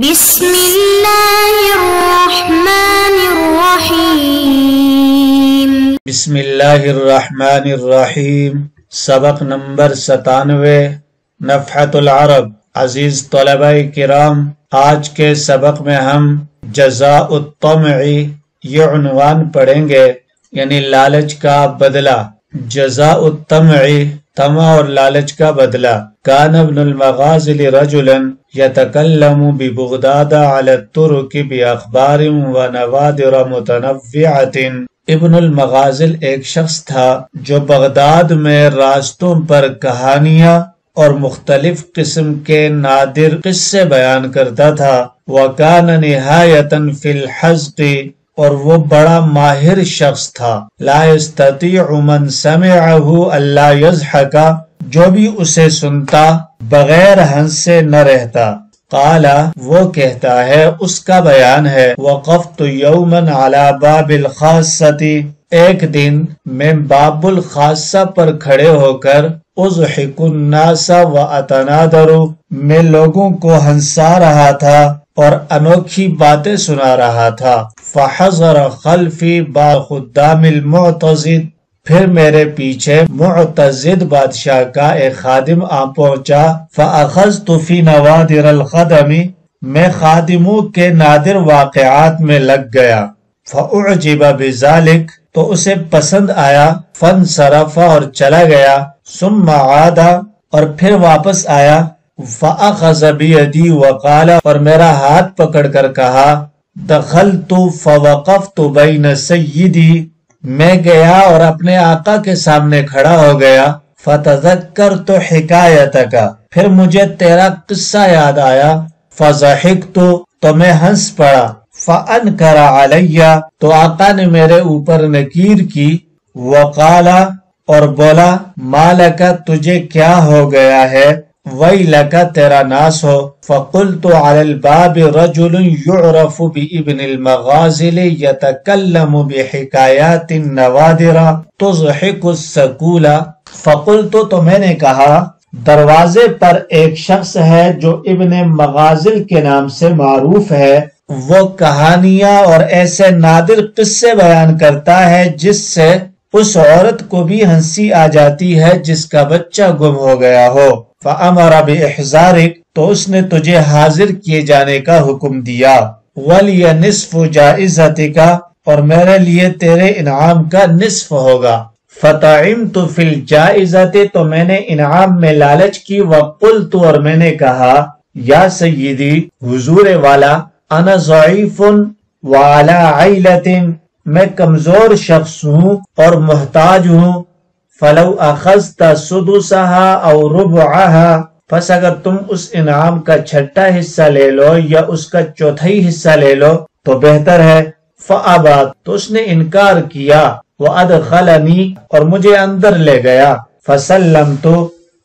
بسم اللہ الرحمن الرحیم۔ بسم اللہ الرحمن الرحیم۔ سبق نمبر 97 نفحۃ العرب۔ عزیز طلباء کرام، آج کے سبق میں ہم جزاء الطمع یہ عنوان پڑھیں گے، یعنی لالچ کا بدلہ۔ جزاء الطمع، طمع اور لالچ کا بدلہ۔ کان ابن المغازل رجلا یتکلم ببغداد علی الترک باخبار ونوادر متنوعۃ۔ ابن المغازل ایک شخص تھا جو بغداد میں راستوں پر کہانیاں اور مختلف قسم کے نادر قصے بیان کرتا تھا۔ وَكَانَ نِهَایَةً فِي الْحَزْقِ، اور وہ بڑا ماہر شخص تھا۔ لَا يَسْتَطِيعُ مَنْ سَمِعَهُ أَلَّا يَضْحَكَ، جو بھی اسے سنتا بغیر ہنسے نہ رہتا۔ قال، وہ کہتا ہے، اس کا بیان ہے، وقفت یوما علی باب الخاصۃ، ایک دن میں باب الخاصہ پر کھڑے ہو کر اضحک الناس واتنادر، میں لوگوں کو ہنسا رہا تھا اور انوکھی باتیں سنا رہا تھا۔ فحضر خلفی با خدام المعتضد، پھر میرے پیچھے معتضد بادشاہ کا ایک خادم آ پہنچا۔ فاخذت فی نوادر الخدم، میں خادموں کے نادر واقعات میں لگ گیا۔ فاعجب بذلک، تو اسے پسند آیا۔ فانصرف، اور چلا گیا۔ ثم عاد، اور پھر واپس آیا۔ فاخذ بیدی وقال، اور میرا ہاتھ پکڑ کر کہا، دخلت فوقفت بین سیدی، میں گیا اور اپنے آقا کے سامنے کھڑا ہو گیا۔ فتذکرت حکایتک، پھر مجھے تیرا قصہ یاد آیا۔ فضحکت، تو میں ہنس پڑا۔ فانکر علی، تو آقا نے میرے اوپر نکیر کی۔ وقال، اور بولا، مالک، تجھے کیا ہو گیا ہے؟ ویلک، تیرا ناس ہو۔ فقلت علی الباب رجل یعرف بابن المغازل یتکلم بحکایات نوادر تضحک السکول۔ فقلت، تو میں نے کہا، دروازے پر ایک شخص ہے جو ابن مغازل کے نام سے معروف ہے، وہ کہانیاں اور ایسے نادر قصے بیان کرتا ہے جس سے اس عورت کو بھی ہنسی آ جاتی ہے جس کا بچہ گم ہو گیا ہو۔ فَأَمَرَ بِإِحْضَارِكَ، تو اس نے تجھے حاضر کیے جانے کا حکم دیا۔ وَلِيَ نِصْفُ جَائِزَتِكَ، اور میرے لیے تیرے انعام کا نصف ہوگا۔ فَطَعِمْتُ فِي الْجَائِزَةِ، تو میں نے انعام میں لالچ کی۔ وَقُلْتُ، اور میں نے کہا، یا سیدی، حضور والا، انا ضعیف وعلی عیلۃ، میں کمزور شخص ہوں اور محتاج ہوں۔ فلو اخذت سدسها او ربعها، پس اگر تم اس انعام کا چھٹا حصہ لے لو یا اس کا چوتھائی حصہ لے لو تو بہتر ہے۔ فابا، تو اس نے انکار کیا۔ وادخلنی، اور مجھے اندر لے گیا۔ فسلمت،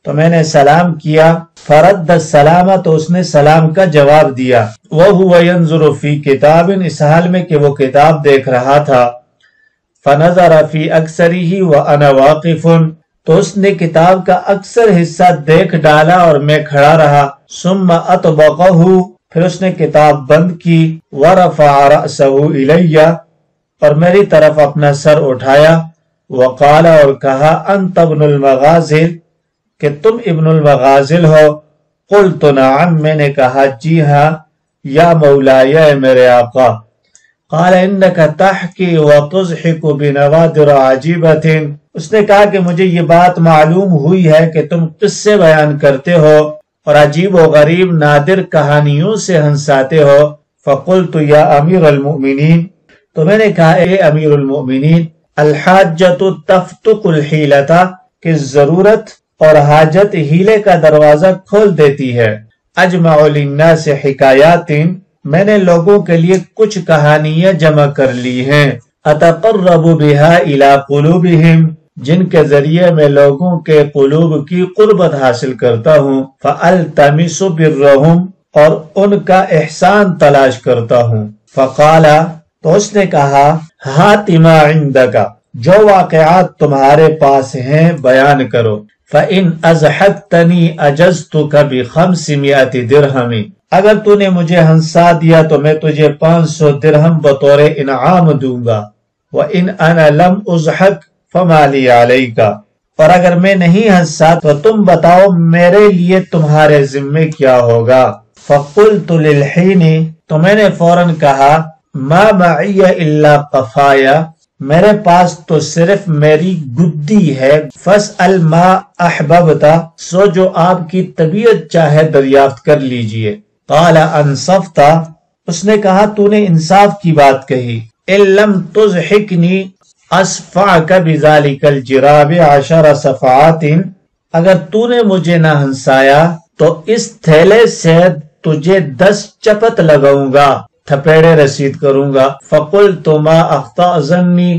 تو میں نے سلام کیا۔ فرد السلام، تو اس نے سلام کا جواب دیا۔ وهو ينظر في کتاب، اس حال میں کہ وہ کتاب دیکھ رہا تھا۔ فنظر فی اکثرہ وانا واقف، تو اس نے کتاب کا اکثر حصہ دیکھ ڈالا اور میں کھڑا رہا۔ ثم اطبقہ، پھر اس نے کتاب بند کی۔ ورفع رأسہ الی، اور میری طرف اپنا سر اٹھایا۔ وقال، اور کہا، انت ابن المغازل، کہ تم ابن المغازل ہو؟ قلت نعم، میں نے کہا، جی ہاں، یا مولاي، میرے آقا۔ قال انك تحكي وتضحك بنوادر عجيبة، اس نے کہا کہ مجھے یہ بات معلوم ہوئی ہے کہ تم قصے بیان کرتے ہو اور عجیب و غریب نادر کہانیوں سے ہنساتے ہو۔ فقلت یا امیر المؤمنین، تو میں نے کہا، اے امیر المؤمنین، الحاجۃ تفتق الحیلۃ، کہ ضرورت اور حاجت ہیلے کا دروازہ کھول دیتی ہے۔ اجمع للناس حکایات، میں نے لوگوں کے لیے کچھ کہانیاں جمع کر لی ہیں۔ اتقرب بها الى قلوبهم، جن کے ذریعے میں لوگوں کے قلوب کی قربت حاصل کرتا ہوں۔ فالتمس برهم، اور ان کا احسان تلاش کرتا ہوں۔ فقال، تو اس نے کہا، ہات ما عندک، جو واقعات تمہارے پاس ہیں بیان کرو۔ فإن أزحكتني أجزتك ب500 درهم، اگر تو نے مجھے ہنسا دیا تو میں تجھے 500 درہم بطور انعام دوں گا، وَإِنْ أَنَا لَمْ أُضْحَكْ فَمَا لِي عَلَيْكَ، اور اگر میں نہیں ہنسا تو تم بتاؤ میرے لیے تمہارے ذمے کیا ہوگا۔ فَقُلْتُ لِلْحِينِ، تو میں نے فوراً کہا، مَا مَعِيَ إِلَّا قَفَايَ، میرے پاس تو صرف میری گدی ہے، فَاسْأَلْ مَا أَحْبَبْتَ، سو جو آپ کی طبیعت چاہے دریافت کر لیجئے۔ قَالَ أَنْصَفْتَ، اس نے کہا تو نے انصاف کی بات کہی۔ إِن لَمْ تُضْحِكْنِي أَصْفَعْكَ بِذَلِكَ الْجِرَابِ 10 صفعات، اگر تو نے مجھے نہ ہنسایا تو اس تھیلے سے تجھے 10 چپت لگاؤں گا، تھپیڑے رسید کروں گا۔ فَقُلْتُ مَا أَخْطَأَ ظَنِّي،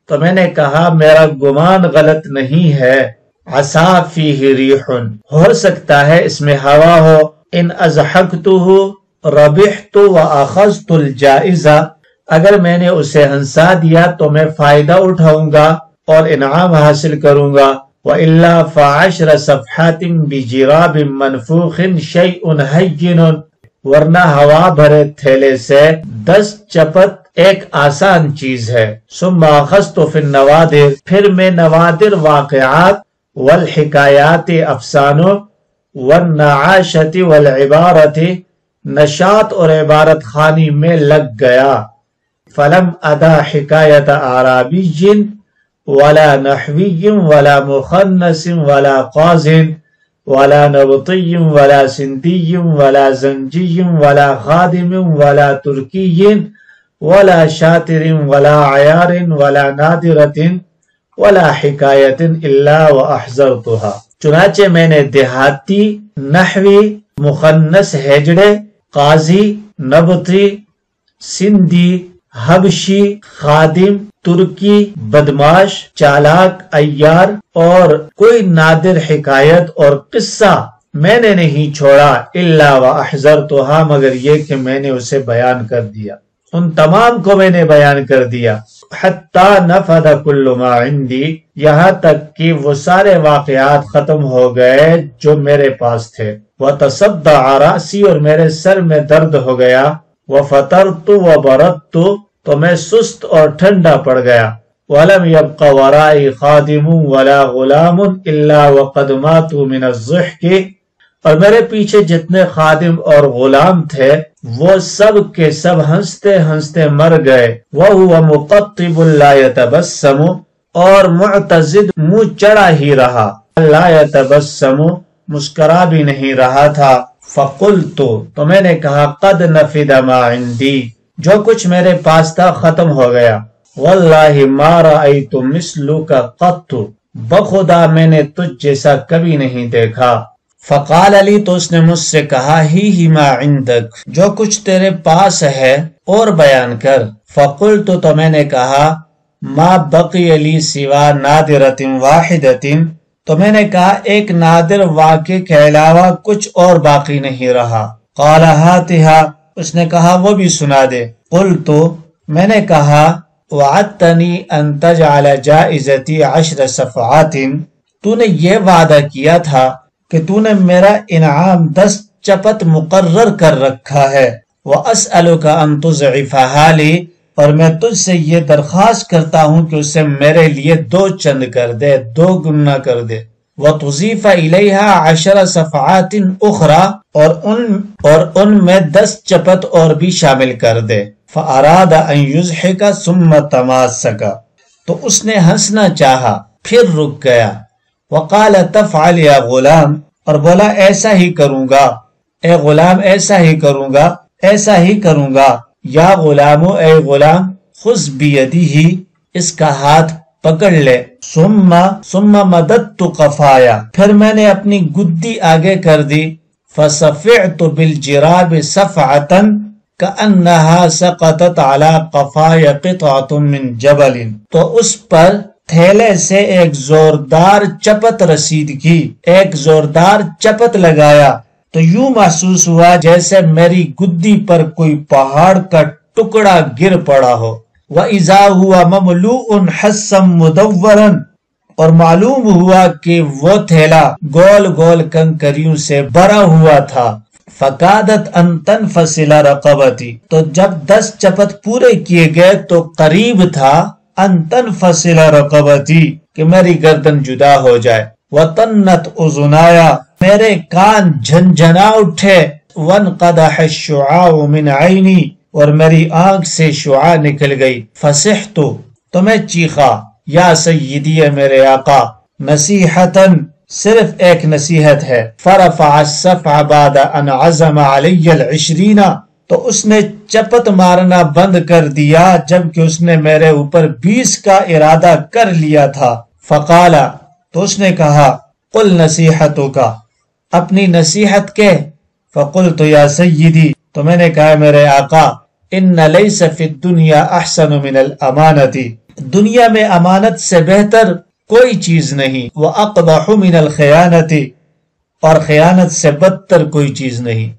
تو میں نے کہا میرا گمان غلط نہیں ہے۔ عَسَى فِيهِ رِيحٌ، ہو سکتا ہے اس میں ہوا ہو۔ إِنْ أَضْحَكْتُهُ رَبِحْتُ وَأَخَذْتُ الْجَائِزَةَ، اگر میں نے اسے ہنسا دیا تو میں فائدہ اٹھاؤں گا اور انعام حاصل کروں گا۔ وَإِلَّا فَعَشْرَ صَفْحَاتٍ بِجِرَابٍ مَنْفُوخٍ شَيْءٌ هَيِّنٌ، ورنہ ہوا بھرے تھیلے سے 10 چپت ایک آسان چیز ہے۔ ثُمَّ أَخَذْتُ فِي النَّوَادِرِ، پھر میں نوادر واقعات، والحکایات افسانوں، والنعاشت والعبارت، نشاط اور عبارت خانی میں لگ گیا۔ فلم ادا حکایت اعرابی ولا نحوی ولا مخنث ولا قاز ولا نبطی ولا سندی ولا زنجی ولا خادم ولا ترکی ولا شاطر ولا عیار ولا نادرت ولا حکایت الا واحذرتها، چنانچہ میں نے دیہاتی، نحوی، مخنث ہیجڑے، قاضی، نبطی، سندھی، حبشی، خادم، ترکی، بدماش، چالاک، عیار اور کوئی نادر حکایت اور قصہ میں نے نہیں چھوڑا، الا واحذرتها، مگر یہ کہ میں نے اسے بیان کر دیا، ان تمام کو میں نے بیان کر دیا۔ حتی نفد کل ما عندی، یہاں تک کہ وہ سارے واقعات ختم ہو گئے جو میرے پاس تھے۔ وتصدع رأسی، اور میرے سر میں درد ہو گیا۔ وفطرت وبردت، تو میں سست اور ٹھنڈا پڑ گیا۔ ولم يبق ورائی خادم ولا غلام الا وقد ماتوا من الضحك، اور میرے پیچھے جتنے خادم اور غلام تھے وہ سب کے سب ہنستے ہنستے مر گئے۔ وَهُوَ مُقَطِّبٌ لَا يَتَبَسَّمُ، اور معتزد منہ چڑھا ہی رہا، لا يتبسم، مسکرا بھی نہیں رہا تھا۔ فَقُلْتُ، تو میں نے کہا، قَدْ نَفِدَ مَا عِنْدِي، جو کچھ میرے پاس تھا ختم ہو گیا۔ وَاللَّهِ مَا رَأَيْتُ مِثْلُكَ قَطُّ، بخدا میں نے تجھ جیسا کبھی نہیں دیکھا۔ فقال علی، تو اس نے مجھ سے کہا، ہی ما عندک، جو کچھ تیرے پاس ہے اور بیان کر۔ فقلت، تو میں نے کہا، ما بقی لی سوا نادرۃ واحدۃ، تو میں نے کہا ایک نادر واقعے کے علاوہ کچھ اور باقی نہیں رہا۔ قال ہاتھا، اس نے کہا وہ بھی سنا دے۔ قلت، میں نے کہا، وعدتنی ان تجعل جائزتی 10 صفعات، تو نے یہ وعدہ کیا تھا کہ تو نے میرا انعام 10 چپت مقرر کر رکھا ہے۔ وَأَسْأَلُكَ أَن تُضْعِفَهَا لِي، اور میں تجھ سے یہ درخواست کرتا ہوں کہ اسے میرے لیے 2 چند کر دے، 2 گنا کر دے۔ وَتُضِيفَ إِلَيْهَا 10 صفعات أُخْرَى، اور ان میں 10 چپت اور بھی شامل کر دے۔ فَأَرَادَ أَن يُضْحِكَ ثُمَّ تَمَاسَكَ، تو اس نے ہنسنا چاہا پھر رک گیا۔ وقال تفعل یا غلام، اور بولا ایسا ہی کروں گا، اے غلام ایسا ہی کروں گا، ایسا ہی کروں گا۔ یا غلام، اے غلام، خذ بیدہ، اس کا ہاتھ پکڑ لے۔ ثم مددت قفایا، پھر میں نے اپنی گدی آگے کر دی۔ فصفعت بالجراب صفعة كأنها سقطت على قفایا قطعة من جبل، تو اس پر تھیلے سے ایک زوردار چپت رسید کی، ایک زوردار چپت لگایا تو یوں محسوس ہوا جیسے میری گدی پر کوئی پہاڑ کا ٹکڑا گر پڑا ہو۔ وَإِذَا هُوَ مَمْلُوءٌ حَسًّا مُدَوَّرًا، اور معلوم ہوا کہ وہ تھیلا گول گول کنکریوں سے بھرا ہوا تھا۔ فکادت ان تنفصل رقبتی، تو جب 10 چپت پورے کیے گئے تو قریب تھا ان تنفصل رقبتی کہ میری گردن جدا ہو جائے، وطنت اذنایا، میرے کان جھنجھنا اٹھے، وانقدح الشعاع من عینی، اور میری آنکھ سے شعاع نکل گئی، فصحت، تو میں چیخا، یا سیدی میرے آقا، نصیحتاً، صرف ایک نصیحت ہے، فرفع الصفع بعد ان عزم علی العشرین، تو اس نے چپت مارنا بند کر دیا جبکہ اس نے میرے اوپر 20 کا ارادہ کر لیا تھا، فقال، تو اس نے کہا، قل نصیحتک، اپنی نصیحت کے، فقلت یا سیدی، تو میں نے کہا میرے آقا، ان لیس فی الدنیا احسن من الامانت، دنیا میں امانت سے بہتر کوئی چیز نہیں، وَأَقْبَحُ مِنَ الْخِيَانَةِ، اور خیانت سے بدتر کوئی چیز نہیں،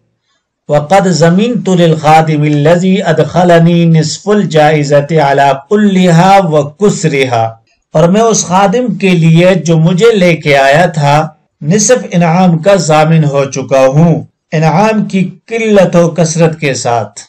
وَقَدْ زَمِنْتُ لِلْخَادِمِ الَّذِي أَدْخَلَنِي نِصْفُ الْجَائِزَةِ عَلَى قُلِّهَا وَكُسْرِهَا، اور میں اس خادم کے لیے جو مجھے لے کے آیا تھا نصف انعام کا ضامن ہو چکا ہوں، انعام کی قلت و کثرت کے ساتھ۔